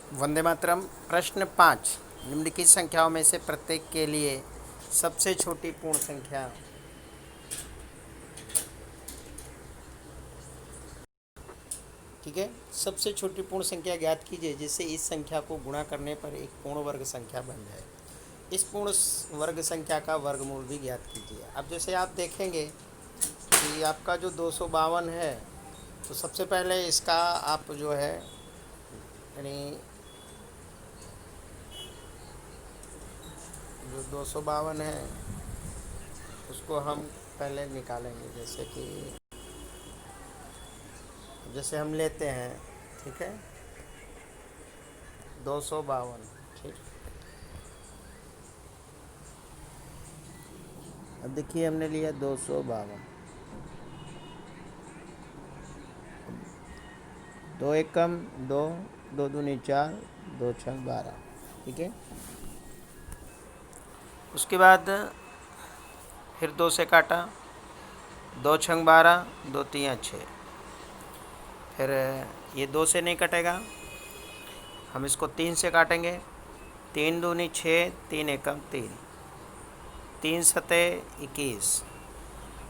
वंदे मातरम। प्रश्न 5, निम्नलिखित संख्याओं में से प्रत्येक के लिए सबसे छोटी पूर्ण संख्या। ठीक है, सबसे छोटी पूर्ण संख्या ज्ञात कीजिए जिससे इस संख्या को गुणा करने पर एक पूर्ण वर्ग संख्या बन जाए। इस पूर्ण वर्ग संख्या का वर्गमूल भी ज्ञात कीजिए। अब जैसे आप देखेंगे कि आपका जो 252 है, तो सबसे पहले इसका आप जो है यानी जो 252 है उसको हम पहले निकालेंगे। जैसे हम लेते हैं, ठीक है, 252। ठीक, अब देखिए हमने लिया 252। दो एकम दो, दो दूनी 4, दो छः 12। ठीक है, उसके बाद फिर 2 से काटा, 2 छंग 12, 2 तियाँ 6। फिर ये 2 से नहीं कटेगा, हम इसको 3 से काटेंगे। 3 दूनी 6, 3 एकम 3, 3 सते 21।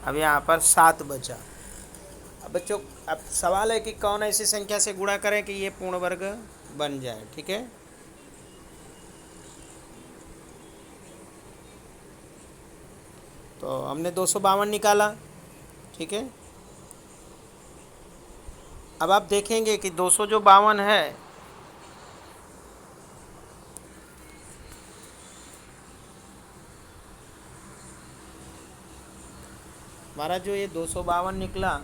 अब यहाँ पर 7 बचा। अब बच्चों, अब सवाल है कि कौन ऐसी संख्या से गुणा करें कि ये पूर्ण वर्ग बन जाए। ठीक है, तो हमने 252 निकाला। ठीक है, अब आप देखेंगे कि 252 है, हमारा जो ये 252 निकला,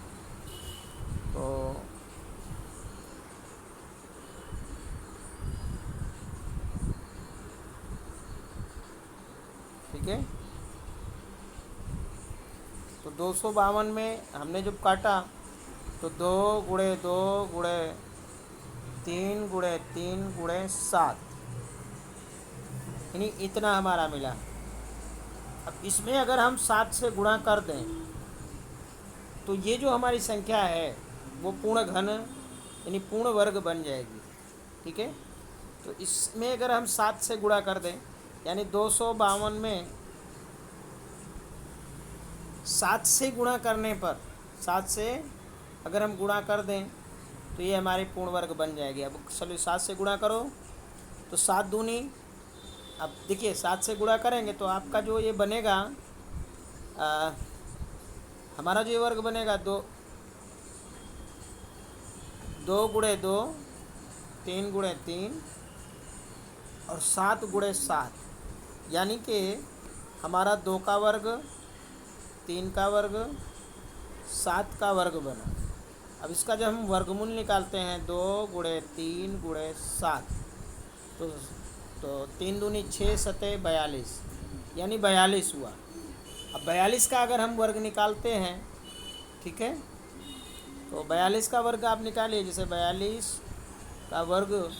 तो ठीक है, तो 252 में हमने जब काटा तो 2 गुणे 2 गुणे 3 गुणे 3 गुणे 7, यानी इतना हमारा मिला। अब इसमें अगर हम 7 से गुणा कर दें तो ये जो हमारी संख्या है वो पूर्ण घन यानी पूर्ण वर्ग बन जाएगी। ठीक है, तो इसमें अगर हम 7 से गुणा कर दें, यानी 252 में 7 से गुणा करने पर, 7 से अगर हम गुणा कर दें तो ये हमारी पूर्ण वर्ग बन जाएगी। अब चलो 7 से गुणा करो तो 7 दूनी, अब देखिए 7 से गुणा करेंगे तो आपका जो ये बनेगा, हमारा जो ये वर्ग बनेगा, 2 गुणे 2, 3 गुणे 3 और 7 गुणे 7, यानी कि हमारा 2 का वर्ग, 3 का वर्ग, 7 का वर्ग बना। अब इसका जब हम वर्गमूल निकालते हैं, 2 गुणे 3 गुणे 7, तो 3 दूनी 6 सते 42, यानी 42 हुआ। अब 42 का अगर हम वर्ग निकालते हैं, ठीक है, तो 42 का वर्ग आप निकालिए। जैसे 42 का वर्ग,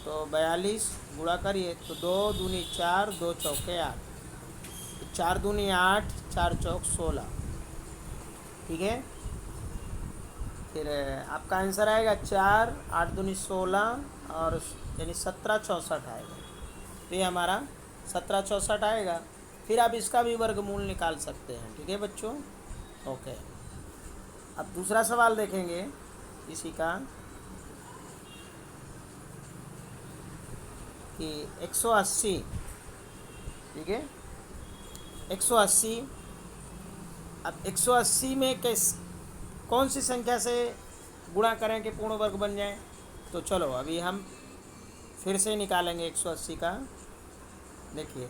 तो 42 गुणा करिए तो 2 दूनी 4, 2 चौके 8, 4 दूनी 8, 4 चौक 16। ठीक है, फिर आपका आंसर आएगा 4, 8 दूनी 16 और यानी 1764 आएगा। तो ये हमारा 1764 आएगा। फिर आप इसका भी वर्गमूल निकाल सकते हैं। ठीक है बच्चों, ओके। अब दूसरा सवाल देखेंगे इसी का, कि 180। ठीक है, 180। अब 180 में कौन सी संख्या से गुणा करें कि पूर्ण वर्ग बन जाए। तो चलो अभी हम फिर से निकालेंगे 180 का। देखिए,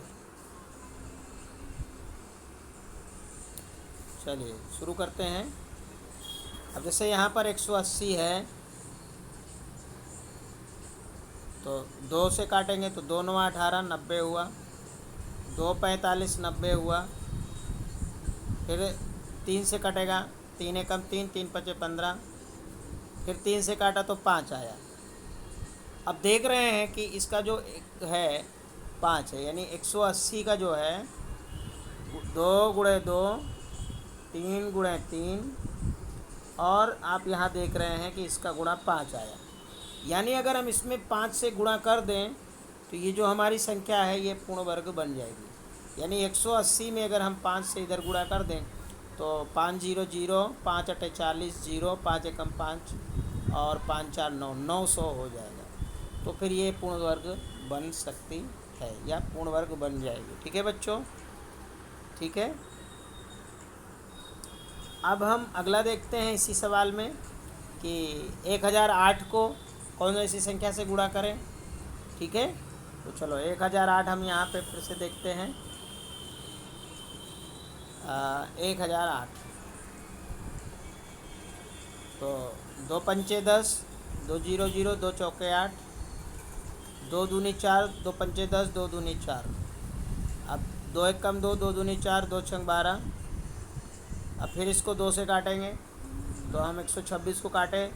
चलिए शुरू करते हैं। अब जैसे यहाँ पर 180 है, तो 2 से काटेंगे तो 2 9 18, 90 हुआ। 2 45, 90 हुआ। फिर 3 से कटेगा, 3 एकम 3, 3 पचे 15। फिर 3 से काटा तो 5 आया। अब देख रहे हैं कि इसका जो एक है 5 है, यानी 180 का जो है 2 गुणे 2, 3 गुणे 3, और आप यहाँ देख रहे हैं कि इसका गुणा 5 आया। यानी अगर हम इसमें 5 से गुणा कर दें तो ये जो हमारी संख्या है ये पूर्ण वर्ग बन जाएगी। यानी 180 में अगर हम 5 से इधर गुणा कर दें तो 5 जीरो जीरो, 5 अटे 40, जीरो, 5 एकम 5 और 5 4 9, 900 हो जाएगा। तो फिर ये पूर्ण वर्ग बन सकती है या पूर्ण वर्ग बन जाएगी। ठीक है बच्चों, ठीक है। अब हम अगला देखते हैं इसी सवाल में कि 1008 को कौन सी संख्या से गुणा करें। ठीक है, तो चलो 1008 हम यहाँ पे फिर से देखते हैं। 1008 तो 2 पंचे 10, 2 जीरो जीरो, 2 चौके 8, 2 दूनी 4, 2 पंचे 10, 2 दूनी 4। अब 2 एक कम 2, 2 दूनी 4, 2 छंग 12। अब फिर इसको 2 से काटेंगे तो हम 126 को काटें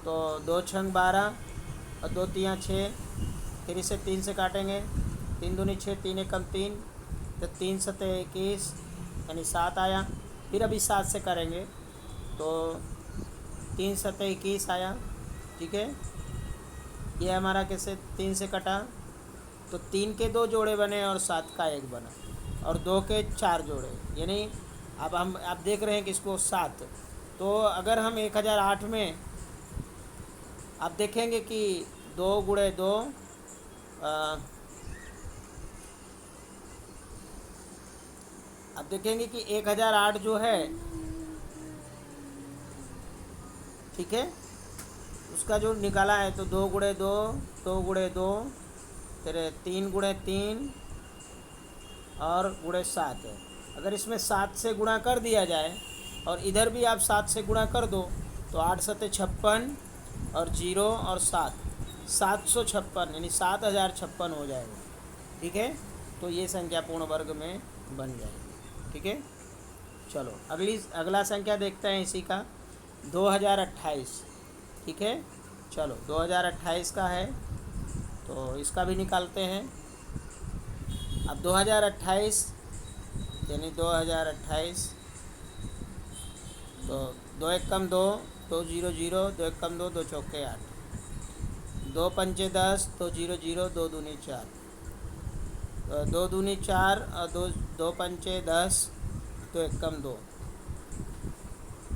तो 2 छंग 12 और 2 तियाँ 6। फिर इसे 3 से काटेंगे, 3 दूनी 6, 3 एकम 3, तो 3 सते 21 यानी 7 आया। फिर अभी 7 से करेंगे तो 3 सते 21 आया। ठीक है, ये हमारा कैसे 3 से कटा तो 3 के 2 जोड़े बने और 7 का 1 बना और 2 के 4 जोड़े। यानी अब हम आप देख रहे हैं कि इसको 7। तो अगर हम 1008 में आप देखेंगे कि 2 गुणे 2 आप देखेंगे कि 1008 जो है, ठीक है, उसका जो निकाला है तो 2 गुणे 2, 2 गुणे 2, फिर 3 गुणे 3 और गुणे 7 है। अगर इसमें 7 से गुणा कर दिया जाए और इधर भी आप 7 से गुणा कर दो तो 8 सते 56 और 0 और 7, 756 यानी 7056 हो जाएगा। ठीक है, तो ये संख्या पूर्ण वर्ग में बन जाएगी। ठीक है, चलो अगला संख्या देखते हैं इसी का 2028। ठीक है, चलो 2028 का है तो इसका भी निकालते हैं। अब 2028 यानी 2028 तो 2 एक कम 2, 2 जीरो जीरो, 2 एक कम 2, 2 चौके 8, 2 पंचे 10, 2 जीरो जीरो, 2 दूनी 4, 2 दूनी 4 और 2 पंचे 10, 2 एक कम 2।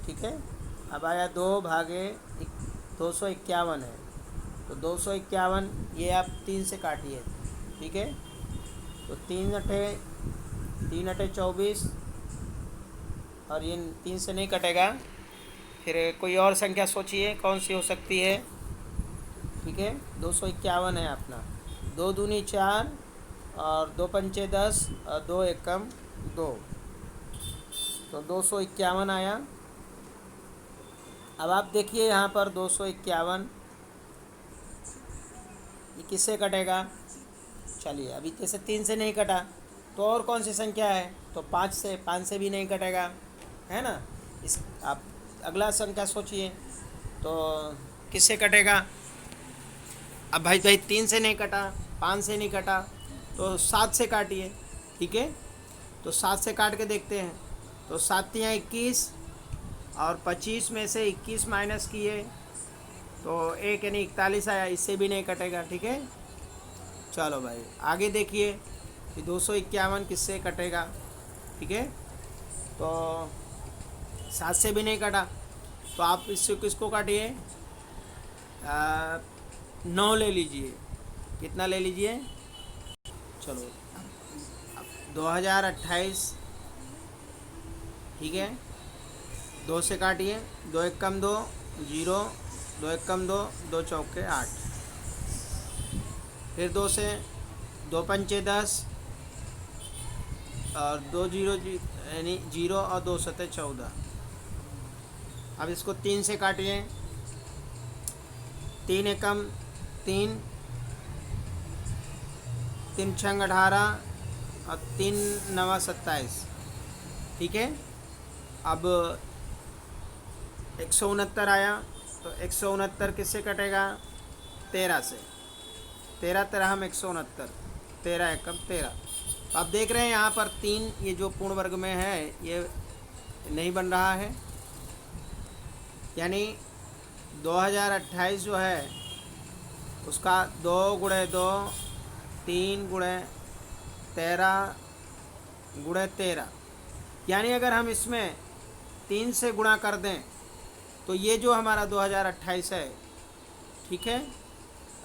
ठीक है, अब आया 2 भागे 251 है तो 251 ये आप 3 से काटिए। ठीक है, तो 3 अटे 24 और ये 3 से नहीं कटेगा। फिर कोई और संख्या सोचिए कौन सी हो सकती है। ठीक है, 251 है अपना, 2 दूनी 4 और 2 पंचे 10 और 2 एकम 2, तो 251 आया। अब आप देखिए यहाँ पर 251 ये किससे कटेगा। चलिए अभी जैसे 3 से नहीं कटा तो और कौन सी संख्या है, तो 5 से भी नहीं कटेगा, है ना। इस आप अगला संख्या सोचिए तो किससे कटेगा। अब भाई 3 से नहीं कटा, 5 से नहीं कटा तो 7 से काटिए। ठीक है, तो 7 से काट के देखते हैं तो 7 तियाँ 21 और 25 में से 21 माइनस किए तो 1 यानी 41 आया, इससे भी नहीं कटेगा। ठीक है, चलो भाई आगे देखिए कि 251 किससे कटेगा। ठीक है, तो 7 से भी नहीं कटा तो आप इससे किसको काटिए, 9 ले लीजिए। कितना ले लीजिए, चलो 2028। ठीक है, 2 से काटिए, 2 एक कम 2, 0, 2 एक कम 2, 2 चौके 8, फिर 2 से 2 पंचे 10 और 2 जीरो यानी 0 और 2 सते 14। अब इसको 3 से काटिए, 3 एकम 3, 3 छंग 18 और 3 नवा 27। ठीक है, अब 169 आया तो 169 किससे कटेगा, 13 से। 13 13 हम 169, 13 एकम 13। तो आप देख रहे हैं यहाँ पर 3 ये जो पूर्ण वर्ग में है ये नहीं बन रहा है। यानी 2028 जो है उसका 2 × 2 3 × 13 × 13, यानी अगर हम इसमें 3 से गुणा कर दें तो ये जो हमारा 2028 है, ठीक है,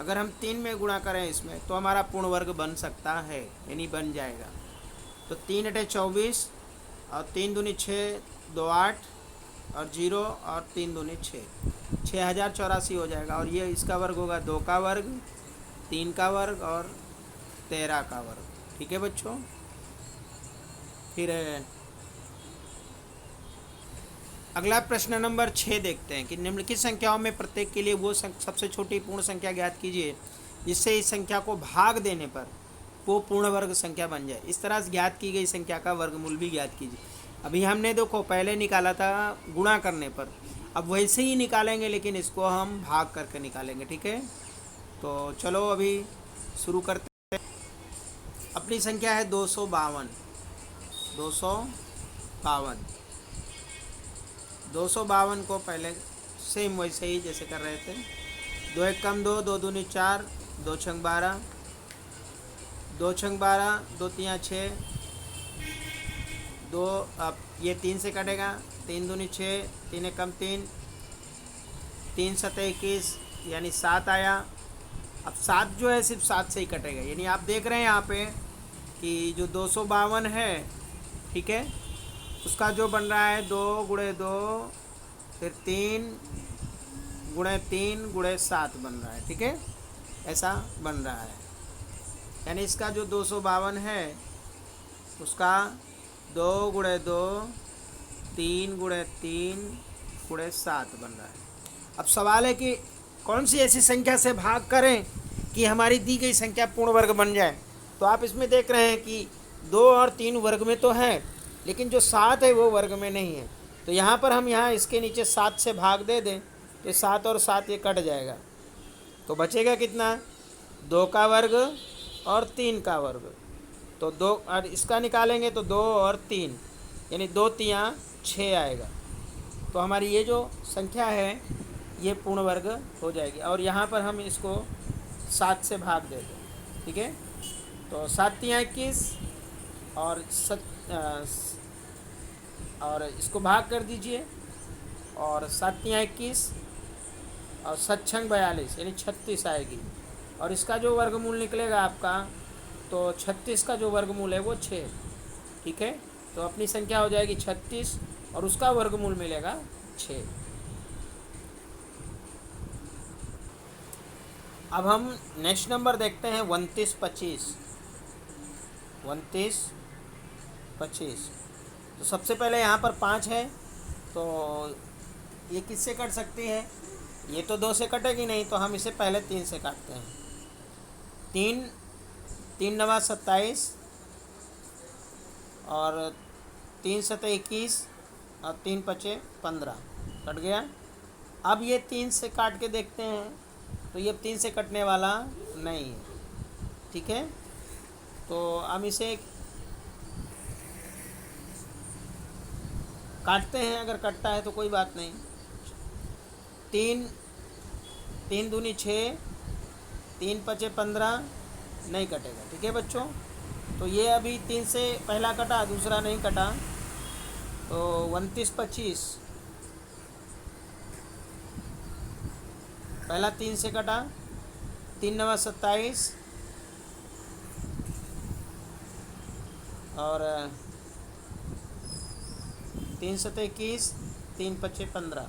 अगर हम 3 में गुणा करें इसमें तो हमारा पूर्ण वर्ग बन सकता है, यानी बन जाएगा। तो 3 × 24 और 3 दूनी 6, 2 8 और 0 और 3 दूनी 6, 6084 हो जाएगा। और ये इसका वर्ग होगा 2 का वर्ग, 3 का वर्ग और 13 का वर्ग। ठीक है बच्चों। फिर अगला प्रश्न नंबर 6 देखते हैं कि निम्नलिखित संख्याओं में प्रत्येक के लिए वो सबसे छोटी पूर्ण संख्या ज्ञात कीजिए जिससे इस संख्या को भाग देने पर वो पूर्ण वर्ग संख्या बन जाए। इस तरह से ज्ञात की गई संख्या का वर्गमूल भी ज्ञात कीजिए। अभी हमने देखो पहले निकाला था गुणा करने पर, अब वैसे ही निकालेंगे लेकिन इसको हम भाग करके निकालेंगे। ठीक है, तो चलो अभी शुरू करते हैं। अपनी संख्या है 252। 252 को पहले सेम वैसे ही जैसे कर रहे थे। 2 1 कम 2, 2 दूनी 4, 2 छंग 12, 2 छंग 12, 2 3 6, 2, अब ये 3 से कटेगा, 3 दूनी 6, 3 1 कम 3, 3 7 21, यानी 7 आया। अब 7 जो है सिर्फ 7 से ही कटेगा, यानी आप देख रहे हैं यहाँ पे कि जो 252 है, ठीक है, उसका जो बन रहा है 2 × 2 फिर 3 × 3 × 7 बन रहा है। ठीक है, ऐसा बन रहा है, यानी इसका जो 252 है उसका 2 × 2 3 × 3 × 7 बन रहा है। अब सवाल है कि कौन सी ऐसी संख्या से भाग करें कि हमारी दी गई संख्या पूर्ण वर्ग बन जाए। तो आप इसमें देख रहे हैं कि 2 और 3 वर्ग में तो है, लेकिन जो 7 है वो वर्ग में नहीं है। तो यहाँ पर हम यहाँ इसके नीचे 7 से भाग दे दें तो 7 और 7 ये कट जाएगा, तो बचेगा कितना, 2 का वर्ग और 3 का वर्ग। तो 2 और इसका निकालेंगे तो 2 और 3, यानी 2 3 6 आएगा। तो हमारी ये जो संख्या है ये पूर्ण वर्ग हो जाएगी। और यहाँ पर हम इसको 7 से भाग दे दें। ठीक है, तो 7 3 21 और और इसको भाग कर दीजिए, और 7 3 21 और 7 6 42, यानी 36 आएगी। और इसका जो वर्गमूल निकलेगा आपका, तो 36 का जो वर्गमूल है वो 6। ठीक है, तो अपनी संख्या हो जाएगी 36 और उसका वर्गमूल मिलेगा 6। अब हम नेक्स्ट नंबर देखते हैं 29 25। 29 25, तो सबसे पहले यहाँ पर 5 है, तो ये किससे कट सकती है, ये तो 2 से कटेगी नहीं, तो हम इसे पहले 3 से काटते हैं। 3 3 9 27 और 3 7 21 और 3 5 15 कट गया। अब ये 3 से काट के देखते हैं, तो ये 3 से कटने वाला नहीं है। ठीक है, तो हम इसे काटते हैं, अगर कटता है तो कोई बात नहीं। 3 दूनी 6, 3 5 15 नहीं कटेगा। ठीक है बच्चों, तो ये अभी 3 से पहला कटा, दूसरा नहीं कटा, तो 29 25 पहला 3 से कटा, 3 9 27 और 3 7 21, 3 5 15।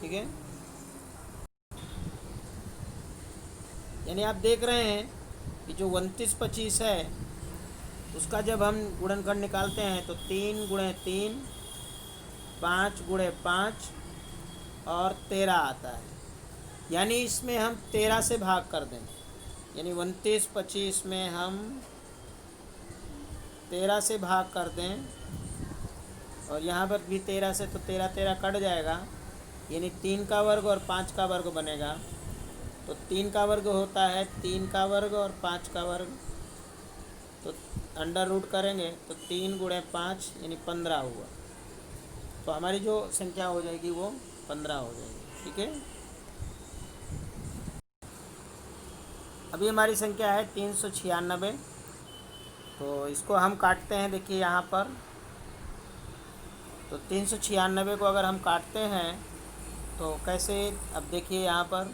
ठीक है, यानी आप देख रहे हैं कि जो 29 25 है उसका जब हम गुणनखंड निकालते हैं तो 3 × 3 5 × 5 और 13 आता है, यानी इसमें हम 13 से भाग कर दें, यानी 29 25 में हम 13 से भाग कर दें, और यहाँ पर भी 13 से, तो 13 13 कट जाएगा, यानी 3 का वर्ग और 5 का वर्ग बनेगा। तो 3 का वर्ग होता है 3 का वर्ग और 5 का वर्ग, तो अंडर रूट करेंगे तो 3 × 5 यानी 15 हुआ। तो हमारी जो संख्या हो जाएगी वो 15 हो जाएगी। ठीक है, अभी हमारी संख्या है 396। तो इसको हम काटते हैं, देखिए यहाँ पर। तो 396 को अगर हम काटते हैं तो कैसे, अब देखिए यहाँ पर